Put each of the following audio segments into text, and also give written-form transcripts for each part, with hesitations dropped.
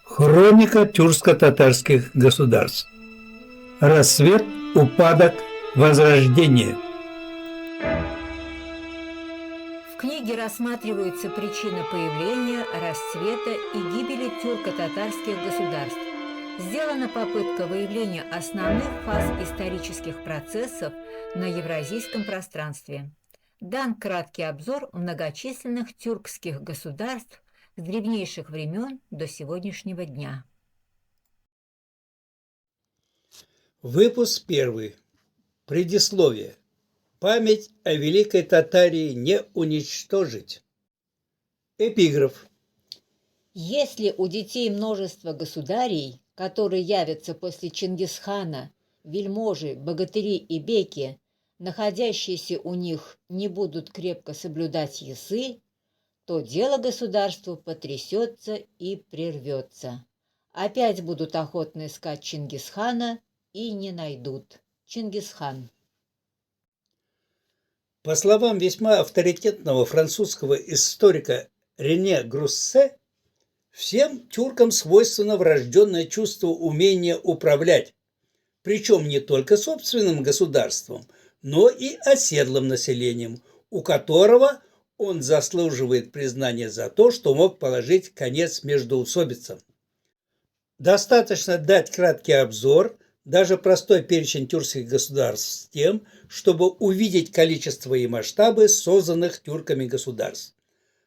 Хроника тюркско-татарских государств. Рассвет, упадок, возрождение. В книге рассматриваются причины появления, расцвета и гибели тюрко-татарских государств. Сделана попытка выявления основных фаз исторических процессов на евразийском пространстве. Дан краткий обзор многочисленных тюркских государств с древнейших времен до сегодняшнего дня. Выпуск 1. Предисловие. Память о Великой Татарии не уничтожить. Эпиграф. Если у детей множество государей, которые явятся после Чингисхана, вельможи, богатыри и беки, находящиеся у них не будут крепко соблюдать ясы, то дело государству потрясется и прервется. Опять будут охотно искать Чингисхана и не найдут. Чингисхан. По словам весьма авторитетного французского историка Рене Груссе, всем тюркам свойственно врожденное чувство умения управлять, причем не только собственным государством, но и оседлым населением, у которого он заслуживает признания за то, что мог положить конец междоусобицам. Достаточно дать краткий обзор, даже простой перечень тюркских государств с тем, чтобы увидеть количество и масштабы созданных тюрками государств.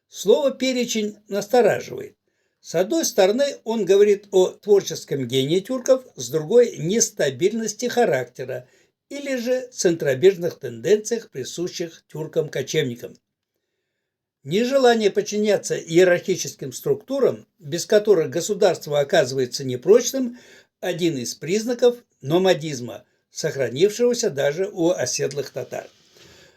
Слово «перечень» настораживает. С одной стороны, он говорит о творческом гении тюрков, с другой – нестабильности характера или же центробежных тенденциях, присущих тюркам-кочевникам. Нежелание подчиняться иерархическим структурам, без которых государство оказывается непрочным, один из признаков номадизма, сохранившегося даже у оседлых татар.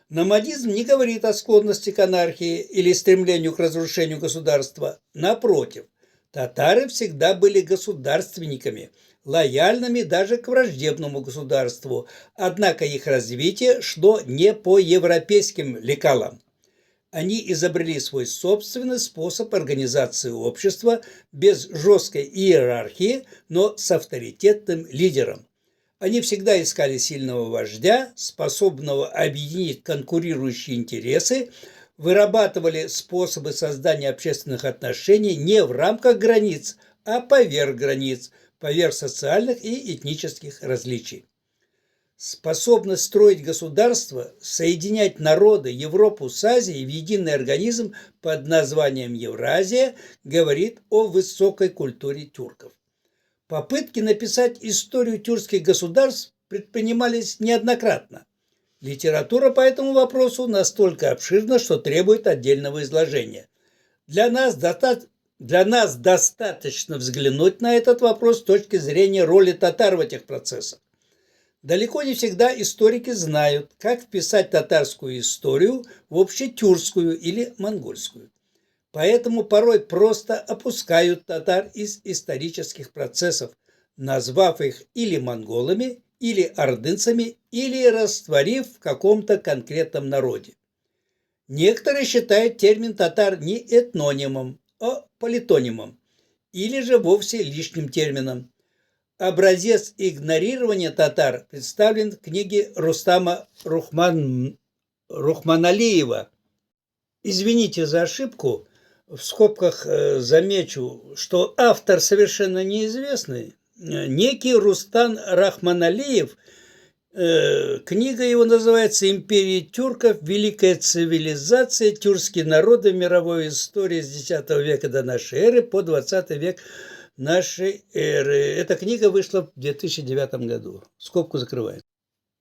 Номадизм не говорит о склонности к анархии или стремлению к разрушению государства. Напротив, татары всегда были государственниками, лояльными даже к враждебному государству, однако их развитие шло не по европейским лекалам. Они изобрели свой собственный способ организации общества без жесткой иерархии, но с авторитетным лидером. Они всегда искали сильного вождя, способного объединить конкурирующие интересы, вырабатывали способы создания общественных отношений не в рамках границ, а поверх границ, поверх социальных и этнических различий. Способность строить государство, соединять народы, Европу с Азией в единый организм под названием Евразия говорит о высокой культуре тюрков. Попытки написать историю тюркских государств предпринимались неоднократно. Литература по этому вопросу настолько обширна, что требует отдельного изложения. Для нас достаточно взглянуть на этот вопрос с точки зрения роли татар в этих процессах. Далеко не всегда историки знают, как вписать татарскую историю в общетюркскую или монгольскую. Поэтому порой просто опускают татар из исторических процессов, назвав их или монголами, или ордынцами, или растворив в каком-то конкретном народе. Некоторые считают термин татар не этнонимом, а политонимом, или же вовсе лишним термином. Образец игнорирования татар представлен в книге Рустама Рухманалиева. Извините за ошибку, в скобках замечу, что автор совершенно неизвестный, некий Рустам Рахманалиев. Книга его называется «Империя тюрков. Великая цивилизация. Тюркские народы в мировой истории с X века до нашей эры по XX век нашей эры». Эта книга вышла в 2009 году. Скобку закрываем.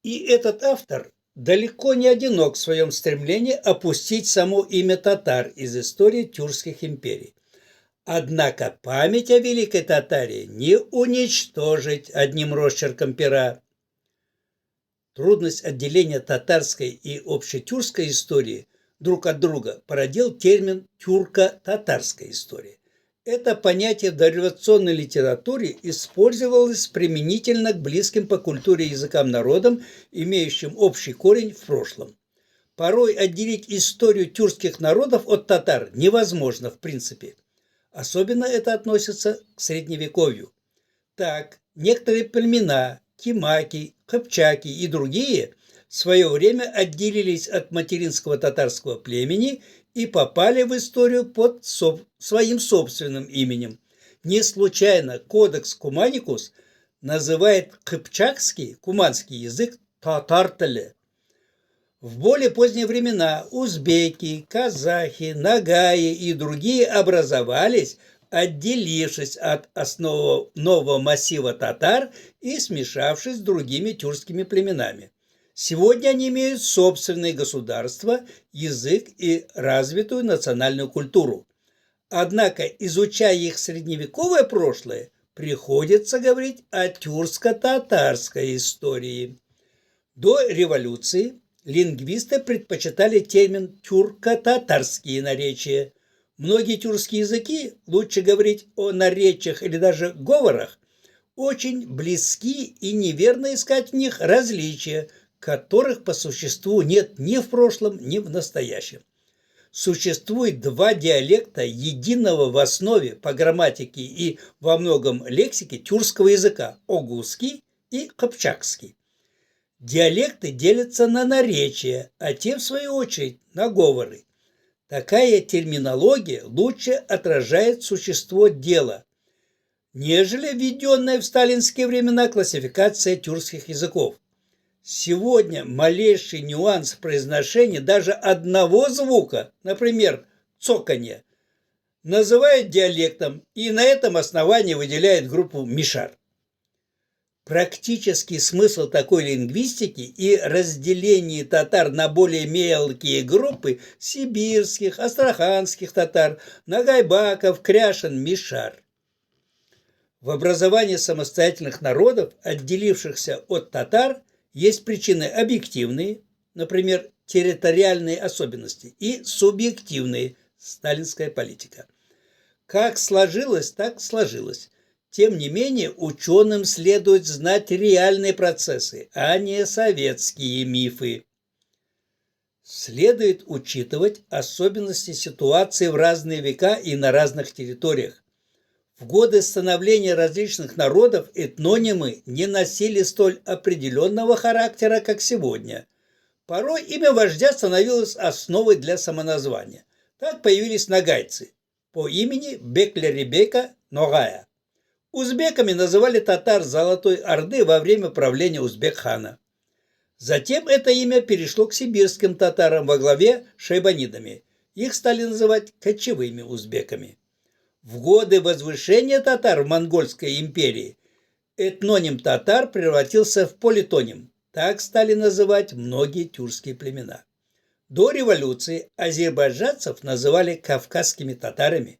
И этот автор далеко не одинок в своем стремлении опустить само имя татар из истории тюркских империй. Однако память о Великой Татарии не уничтожить одним росчерком пера. Трудность отделения татарской и общетюркской истории друг от друга породил термин «тюрко-татарская история». Это понятие в дореволюционной литературе использовалось применительно к близким по культуре и языкам народам, имеющим общий корень в прошлом. Порой отделить историю тюркских народов от татар невозможно в принципе. Особенно это относится к Средневековью. Так, некоторые племена, кимаки, кыпчаки и другие в свое время отделились от материнского татарского племени и попали в историю под своим собственным именем. Не случайно кодекс Куманикус называет кыпчакский, куманский язык татартеле. В более поздние времена узбеки, казахи, нагаи и другие образовались, отделившись от основного массива татар и смешавшись с другими тюркскими племенами. Сегодня они имеют собственное государство, язык и развитую национальную культуру. Однако, изучая их средневековое прошлое, приходится говорить о тюркско-татарской истории. До революции лингвисты предпочитали термин «тюрко-татарские наречия». Многие тюркские языки, лучше говорить о наречиях или даже говорах, очень близки и неверно искать в них различия, которых по существу нет ни в прошлом, ни в настоящем. Существует два диалекта единого в основе по грамматике и во многом лексике тюркского языка – огузский и кыпчакский. Диалекты делятся на наречия, а те, в свою очередь, на говоры. Такая терминология лучше отражает существо дела, нежели введенная в сталинские времена классификация тюркских языков. Сегодня малейший нюанс произношения даже одного звука, например, цоканье, называют диалектом и на этом основании выделяют группу мишар. Практический смысл такой лингвистики и разделение татар на более мелкие группы сибирских, астраханских татар, нагайбаков, кряшин, мишар. В образовании самостоятельных народов, отделившихся от татар, есть причины объективные, например, территориальные особенности, и субъективные, сталинская политика. Как сложилось, так сложилось. Тем не менее, ученым следует знать реальные процессы, а не советские мифы. Следует учитывать особенности ситуации в разные века и на разных территориях. В годы становления различных народов этнонимы не носили столь определенного характера, как сегодня. Порой имя вождя становилось основой для самоназвания. Так появились нагайцы по имени Беклеребека Ногая. Узбеками называли татар Золотой Орды во время правления Узбек-хана. Затем это имя перешло к сибирским татарам во главе с шайбанидами. Их стали называть кочевыми узбеками. В годы возвышения татар в Монгольской империи этноним татар превратился в политоним. Так стали называть многие тюркские племена. До революции азербайджанцев называли кавказскими татарами,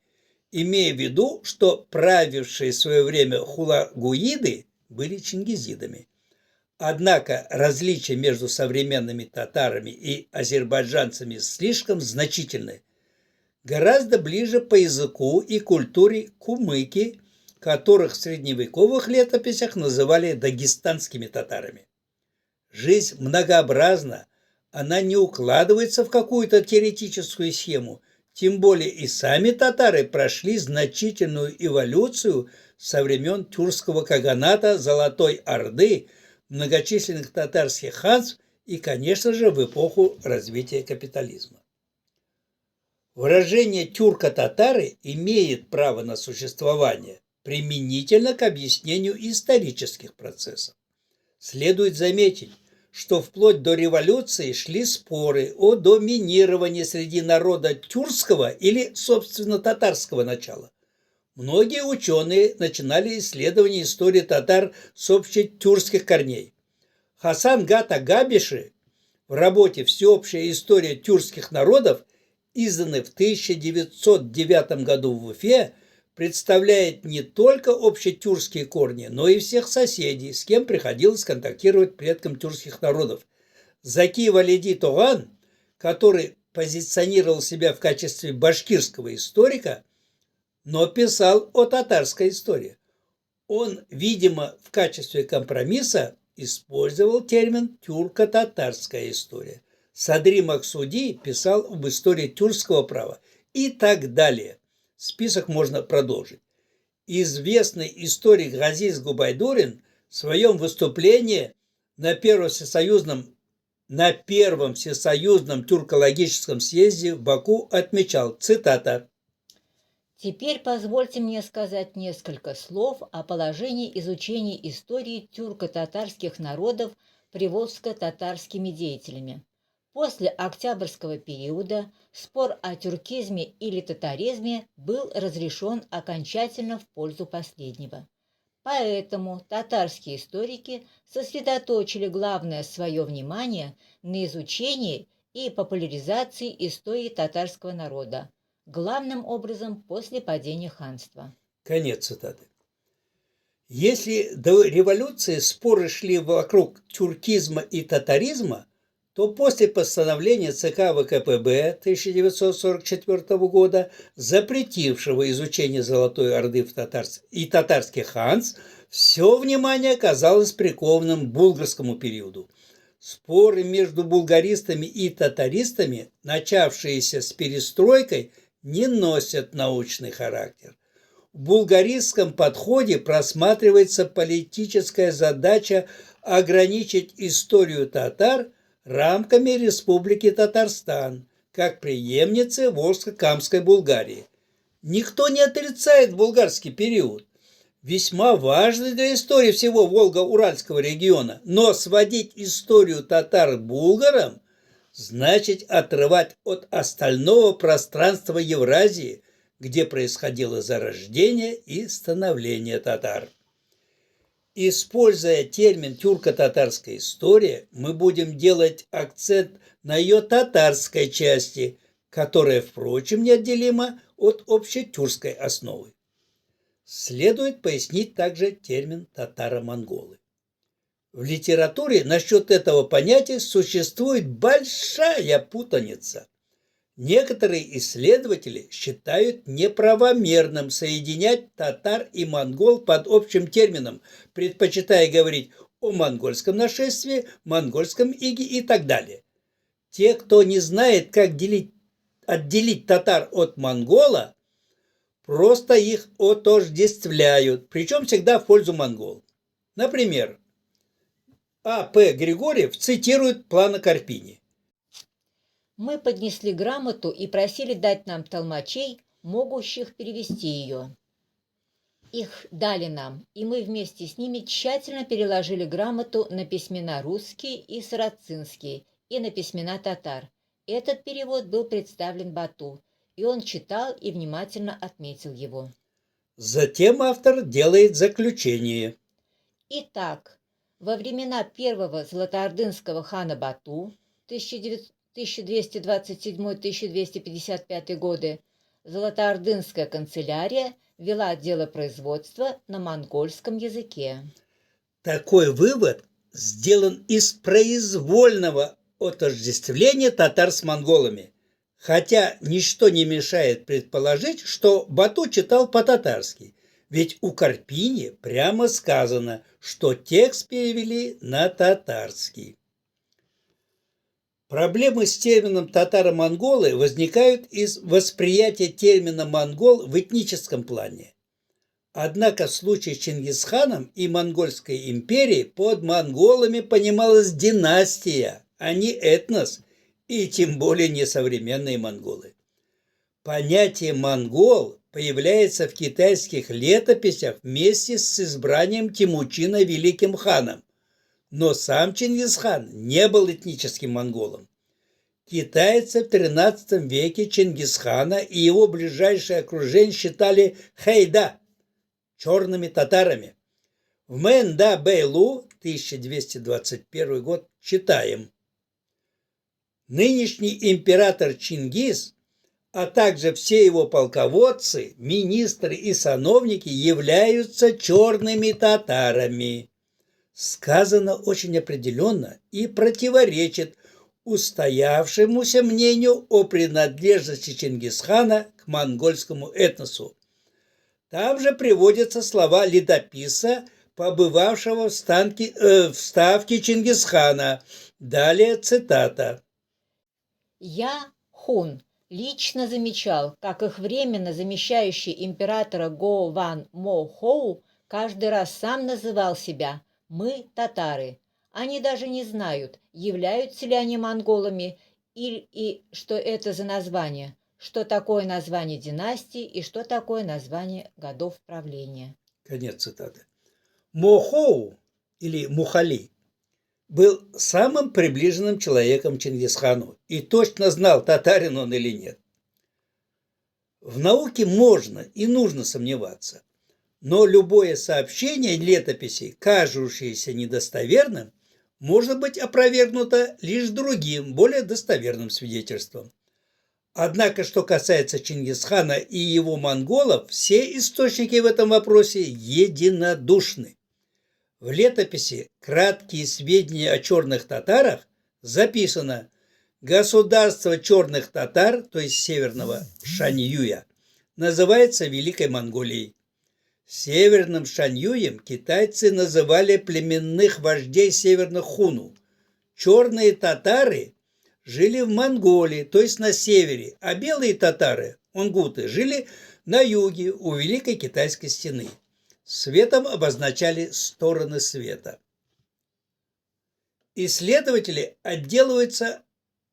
имея в виду, что правившие в свое время хулагуиды были чингизидами. Однако различия между современными татарами и азербайджанцами слишком значительны. Гораздо ближе по языку и культуре кумыки, которых в средневековых летописях называли дагестанскими татарами. Жизнь многообразна, она не укладывается в какую-то теоретическую схему, тем более и сами татары прошли значительную эволюцию со времен тюркского каганата Золотой Орды, многочисленных татарских ханств и, конечно же, в эпоху развития капитализма. Выражение «тюрко-татары» имеет право на существование применительно к объяснению исторических процессов. Следует заметить, что вплоть до революции шли споры о доминировании среди народа тюркского или, собственно, татарского начала. Многие ученые начинали исследование истории татар с общетюркских корней. Хасан Гата Габиши в работе «Всеобщая история тюркских народов», изданной в 1909 году в Уфе, представляет не только общетюркские корни, но и всех соседей, с кем приходилось контактировать предкам тюркских народов. Заки Валиди Тоган, который позиционировал себя в качестве башкирского историка, но писал о татарской истории. Он, видимо, в качестве компромисса использовал термин «тюрко-татарская история». Садри Максуди писал об истории тюркского права и так далее. Список можно продолжить. Известный историк Газиз Губайдуллин в своем выступлении на Первом Всесоюзном тюркологическом съезде в Баку отмечал, цитата: Теперь позвольте мне сказать несколько слов о положении изучения истории тюрко-татарских народов приволжско-татарскими деятелями. После Октябрьского периода спор о тюркизме или татаризме был разрешен окончательно в пользу последнего. Поэтому татарские историки сосредоточили главное свое внимание на изучении и популяризации истории татарского народа, главным образом после падения ханства. Конец цитаты. Если до революции споры шли вокруг тюркизма и татаризма, то после постановления ЦК ВКПБ 1944 года, запретившего изучение Золотой Орды и татарских ханств, все внимание оказалось прикованным к булгарскому периоду. Споры между булгаристами и татаристами, начавшиеся с перестройкой, не носят научный характер. В булгаристском подходе просматривается политическая задача ограничить историю татар рамками Республики Татарстан, как преемницы Волжско-Камской Булгарии. Никто не отрицает булгарский период, весьма важный для истории всего Волго-Уральского региона, но сводить историю татар к булгарам значит отрывать от остального пространства Евразии, где происходило зарождение и становление татар. Используя термин «тюрко-татарская история», мы будем делать акцент на ее татарской части, которая, впрочем, неотделима от общетюркской основы. Следует пояснить также термин «татаро-монголы». В литературе насчет этого понятия существует большая путаница. Некоторые исследователи считают неправомерным соединять татар и монгол под общим термином, предпочитая говорить о монгольском нашествии, монгольском иге и так далее. Те, кто не знает, как отделить татар от монгола, просто их отождествляют, причем всегда в пользу монгол. Например, А.П. Григорьев цитирует план о Карпине. Мы поднесли грамоту и просили дать нам толмачей, могущих перевести ее. Их дали нам, и мы вместе с ними тщательно переложили грамоту на письмена русские и сарацинские, и на письмена татар. Этот перевод был представлен Бату, и он читал и внимательно отметил его. Затем автор делает заключение. Итак, во времена первого золотоордынского хана Бату 1227-1255 годы Золотоордынская канцелярия вела дело производства на монгольском языке. Такой вывод сделан из произвольного отождествления татар с монголами, хотя ничто не мешает предположить, что Бату читал по-татарски, ведь у Карпини прямо сказано, что текст перевели на татарский. Проблемы с термином татаро-монголы возникают из восприятия термина «монгол» в этническом плане. Однако в случае с Чингисханом и Монгольской империей под монголами понималась династия, а не этнос, и тем более не современные монголы. Понятие «монгол» появляется в китайских летописях вместе с избранием Темучина великим ханом, но сам Чингисхан не был этническим монголом. Китайцы в XIII веке Чингисхана и его ближайшее окружение считали хайда, черными татарами. В Мэнда Бэйлу, 1221 год, читаем: нынешний император Чингис, а также все его полководцы, министры и сановники являются черными татарами. Сказано очень определенно и противоречит устоявшемуся мнению о принадлежности Чингисхана к монгольскому этносу. Там же приводятся слова летописца, побывавшего в ставке Чингисхана. Далее цитата. «Я, хун, Лично замечал, как их временно замещающий императора Го Ван Мо Хоу каждый раз сам называл себя «мы татары». Они даже не знают, являются ли они монголами и что это за название, что такое название династии и что такое название годов правления. Конец цитаты. Мохоу или Мухали был самым приближенным человеком Чингисхану и точно знал, татарин он или нет. В науке можно и нужно сомневаться, но любое сообщение летописей, кажущееся недостоверным, может быть опровергнуто лишь другим, более достоверным свидетельством. Однако, что касается Чингисхана и его монголов, все источники в этом вопросе единодушны. В летописи «Краткие сведения о черных татарах» записано: государство черных татар, то есть северного Шаньюя, называется Великой Монголией. Северным Шаньюем китайцы называли племенных вождей северных хуну. Черные татары жили в Монголии, то есть на севере, а белые татары, онгуты, жили на юге у Великой Китайской стены. Светом обозначали стороны света. Исследователи отделываются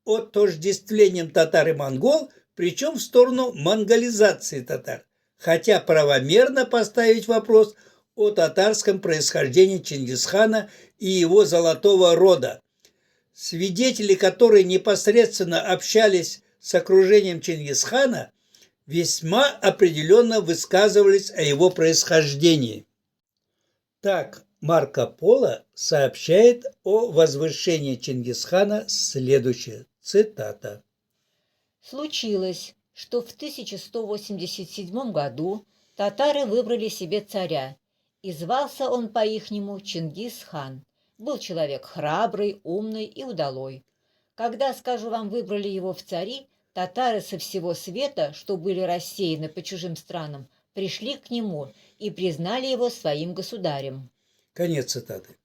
отождествлением татар и монгол, причем в сторону монголизации татар, хотя правомерно поставить вопрос о татарском происхождении Чингисхана и его золотого рода. Свидетели, которые непосредственно общались с окружением Чингисхана, весьма определенно высказывались о его происхождении. Так, Марко Поло сообщает о возвышении Чингисхана следующее, цитата. Случилось, что в 1187 году татары выбрали себе царя, и звался он по-ихнему Чингис-хан. Был человек храбрый, умный и удалой. Когда, скажу вам, выбрали его в цари, татары со всего света, что были рассеяны по чужим странам, пришли к нему и признали его своим государем. Конец цитаты.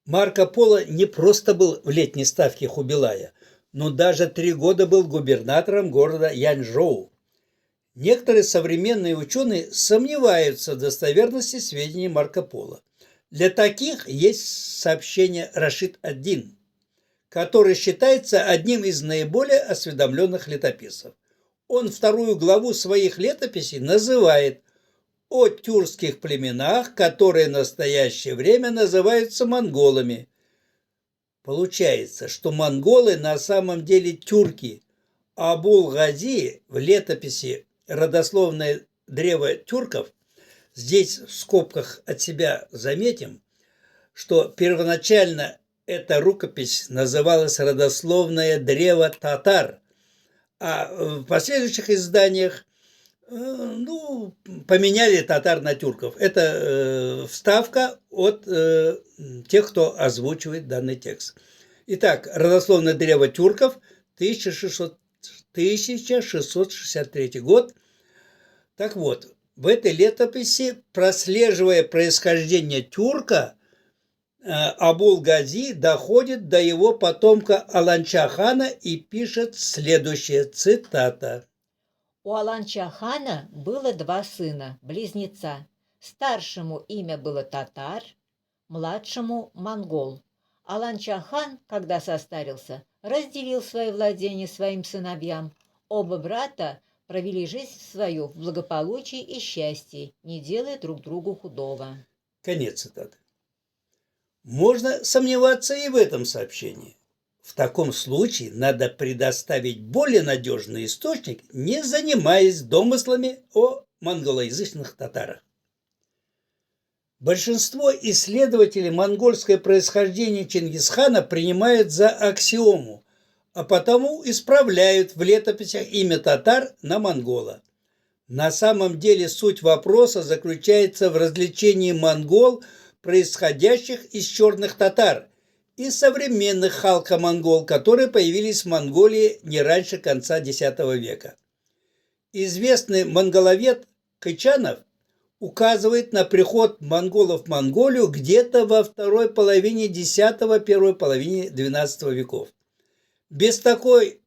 Марко Поло не просто был в летней ставке Хубилая, но даже 3 года был губернатором города Янчжоу. Некоторые современные ученые сомневаются в достоверности сведений Марко Поло. Для таких есть сообщение Рашид-ад-Дин, который считается одним из наиболее осведомленных летописцев. Он 2 главу своих летописей называет о тюркских племенах, которые в настоящее время называются монголами. Получается, что монголы на самом деле тюрки. Абул-Гази в летописи «Родословное древо тюрков», здесь в скобках от себя заметим, что первоначально эта рукопись называлась «Родословное древо татар», а в последующих изданиях поменяли татар на тюрков. Это вставка от тех, кто озвучивает данный текст. Итак, родословное древо тюрков, 1663 год. Так вот, в этой летописи, прослеживая происхождение тюрка, Абул-Гази доходит до его потомка Аланча-хана и пишет следующее, цитата. У Аланча-хана было 2 сына, близнеца. Старшему имя было Татар, младшему – Монгол. Аланча-хан, когда состарился, разделил свои владения своим сыновьям. Оба брата провели жизнь свою в благополучии и счастье, не делая друг другу худого. Конец цитаты. Можно сомневаться и в этом сообщении. В таком случае надо предоставить более надежный источник, не занимаясь домыслами о монголоязычных татарах. Большинство исследователей монгольское происхождение Чингисхана принимают за аксиому, а потому исправляют в летописях имя татар на монгола. На самом деле суть вопроса заключается в различении монгол, происходящих из черных татар, и современных халко-монгол, которые появились в Монголии не раньше конца X века. Известный монголовед Кычанов указывает на приход монголов в Монголию где-то во второй половине X – первой половине XII веков. Без такой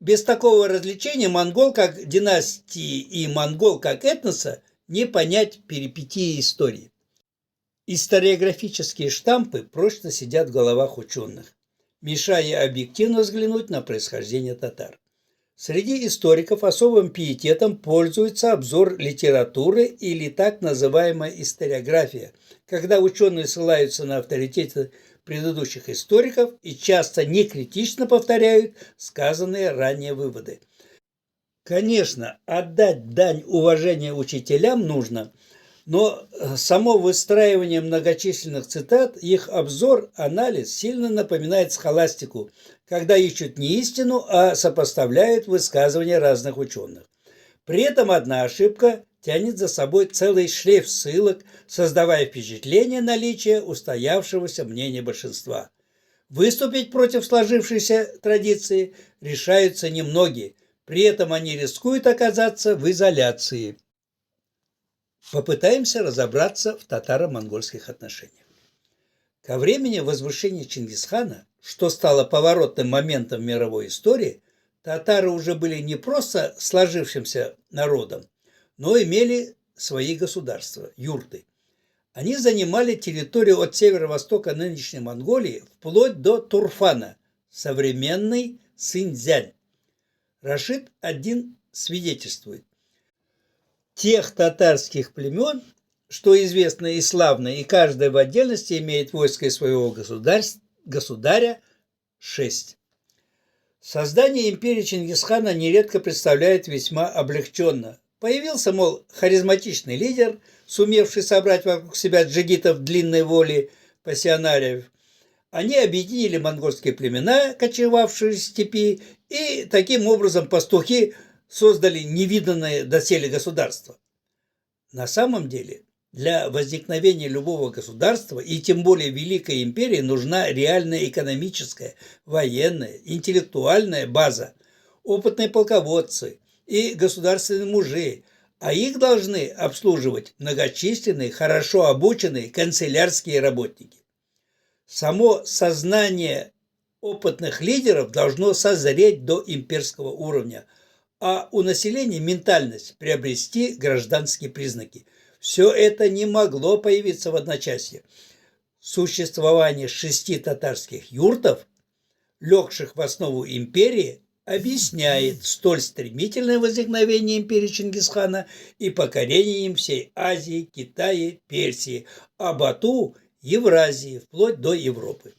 Без такого развлечения монгол как династии и монгол как этноса не понять перипетии истории. Историографические штампы прочно сидят в головах ученых, мешая объективно взглянуть на происхождение татар. Среди историков особым пиететом пользуется обзор литературы или так называемая историография, когда ученые ссылаются на авторитеты предыдущих историков и часто некритично повторяют сказанные ранее выводы. Конечно, отдать дань уважения учителям нужно, но само выстраивание многочисленных цитат, их обзор, анализ сильно напоминает схоластику, когда ищут не истину, а сопоставляют высказывания разных ученых. При этом одна ошибка тянет за собой целый шлейф ссылок, создавая впечатление наличия устоявшегося мнения большинства. Выступить против сложившейся традиции решаются немногие, при этом они рискуют оказаться в изоляции. Попытаемся разобраться в татаро-монгольских отношениях. Ко времени возвышения Чингисхана, что стало поворотным моментом в мировой истории, татары уже были не просто сложившимся народом, но имели свои государства, юрты. Они занимали территорию от северо-востока нынешней Монголии вплоть до Турфана, современный Синьцзянь. Рашид один свидетельствует: тех татарских племен, что известно и славно, и каждая в отдельности имеет войско своего государя, 6. Создание империи Чингисхана нередко представляет весьма облегченно. Появился, мол, харизматичный лидер, сумевший собрать вокруг себя джигитов длинной воли пассионариев. Они объединили монгольские племена, кочевавшие в степи, и таким образом пастухи создали невиданное доселе государство. На самом деле, для возникновения любого государства, и тем более Великой империи, нужна реальная экономическая, военная, интеллектуальная база, опытные полководцы и государственные мужи, а их должны обслуживать многочисленные, хорошо обученные канцелярские работники. Само сознание опытных лидеров должно созреть до имперского уровня, а у населения ментальность приобрести гражданские признаки. Все это не могло появиться в одночасье. Существование 6 татарских юртов, легших в основу империи, объясняет столь стремительное возникновение империи Чингисхана и покорение им всей Азии, Китая, Персии, а Бату – Евразии, вплоть до Европы.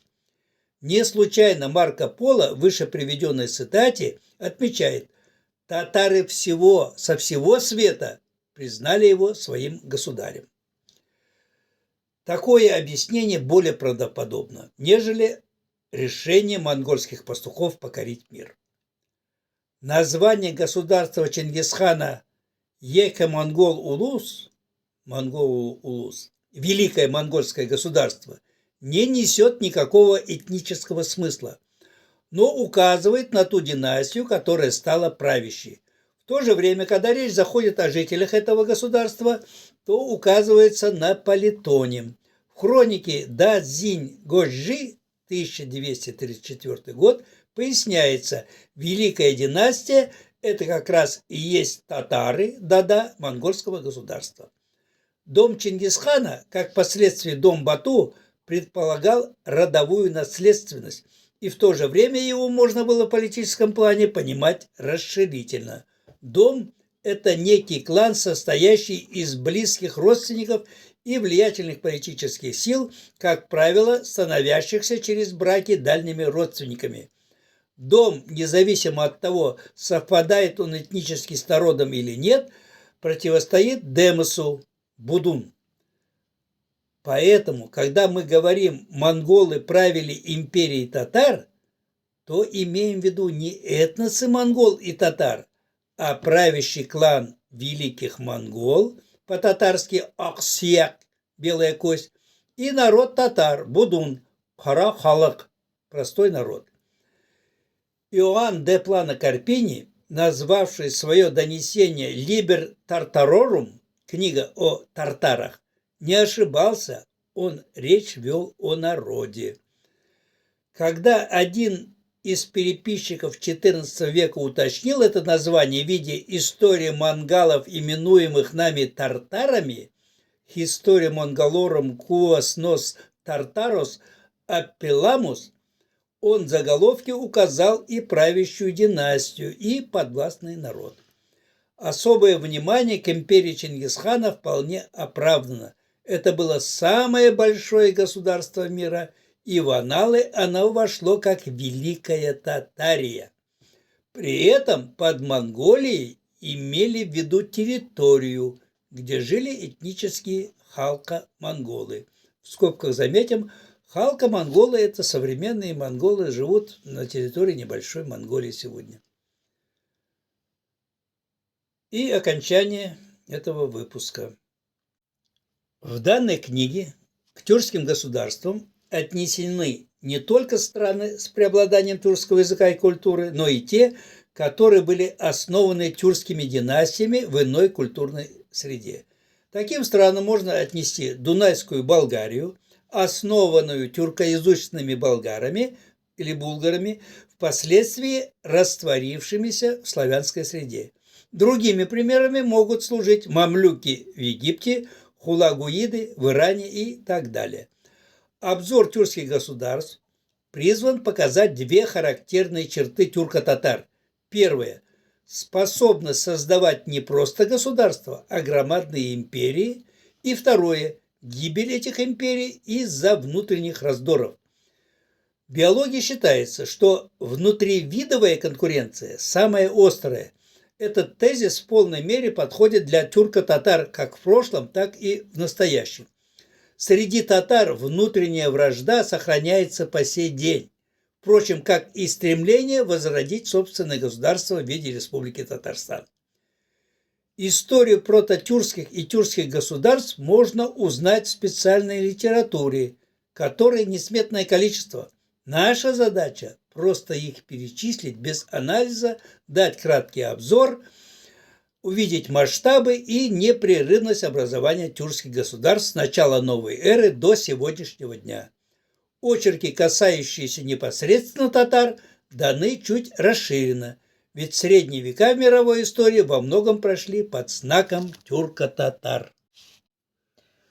Не случайно Марко Поло в выше приведенной цитате отмечает: татары со всего света признали его своим государем. Такое объяснение более правдоподобно, нежели решение монгольских пастухов покорить мир. Название государства Чингисхана Еке-Монгол-Улус, Великое монгольское государство, не несет никакого этнического смысла, но указывает на ту династию, которая стала правящей. В то же время, когда речь заходит о жителях этого государства, то указывается на политоним. В хронике Да-Цзинь-Гожжи, 1234 год, поясняется: Великая династия – это как раз и есть татары, да-да, монгольского государства. Дом Чингисхана, как последствие дом Бату, предполагал родовую наследственность, и в то же время его можно было в политическом плане понимать расширительно. Дом – это некий клан, состоящий из близких родственников и влиятельных политических сил, как правило, становящихся через браки дальними родственниками. Дом, независимо от того, совпадает он этнически с народом или нет, противостоит демосу, будун. Поэтому, когда мы говорим «монголы правили империей татар», то имеем в виду не этносы монгол и татар, а правящий клан великих монгол, по-татарски Аксияк, белая кость, и народ татар, будун, кара халык, простой народ. Иоанн де Плано Карпини, назвавший свое донесение «Liber Tartarorum», книга о тартарах, не ошибался, он речь вел о народе. Когда один из переписчиков XIV века уточнил это название в виде истории монголов, именуемых нами тартарами, «Historia Mongolorum quos nos Tartaros appellamus», он в заголовке указал и правящую династию, и подвластный народ. Особое внимание к империи Чингисхана вполне оправдано. Это было самое большое государство мира, и в анналы оно вошло как Великая Татария. При этом под Монголией имели в виду территорию, где жили этнические халка-монголы. В скобках заметим, халка-монголы – это современные монголы, живут на территории небольшой Монголии сегодня. И окончание этого выпуска. В данной книге к тюркским государствам отнесены не только страны с преобладанием тюркского языка и культуры, но и те, которые были основаны тюркскими династиями в иной культурной среде. Таким странам можно отнести Дунайскую Болгарию, основанную тюркоязычными болгарами или булгарами, впоследствии растворившимися в славянской среде. Другими примерами могут служить мамлюки в Египте, хулагуиды в Иране и так далее. Обзор тюркских государств призван показать две характерные черты тюрко-татар. Первое – способность создавать не просто государства, а громадные империи. И второе – гибель этих империй из-за внутренних раздоров. В биологии считается, что внутривидовая конкуренция самая острая. Этот тезис в полной мере подходит для тюрко-татар как в прошлом, так и в настоящем. Среди татар внутренняя вражда сохраняется по сей день, впрочем, как и стремление возродить собственное государство в виде Республики Татарстан. Историю прототюркских и тюркских государств можно узнать в специальной литературе, которой несметное количество. Наша задача – просто их перечислить без анализа, дать краткий обзор, увидеть масштабы и непрерывность образования тюркских государств с начала новой эры до сегодняшнего дня. Очерки, касающиеся непосредственно татар, даны чуть расширенно, ведь средние века в мировой истории во многом прошли под знаком тюрко-татар.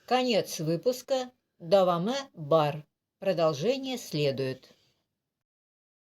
Конец выпуска. Даваме бар. Продолжение следует.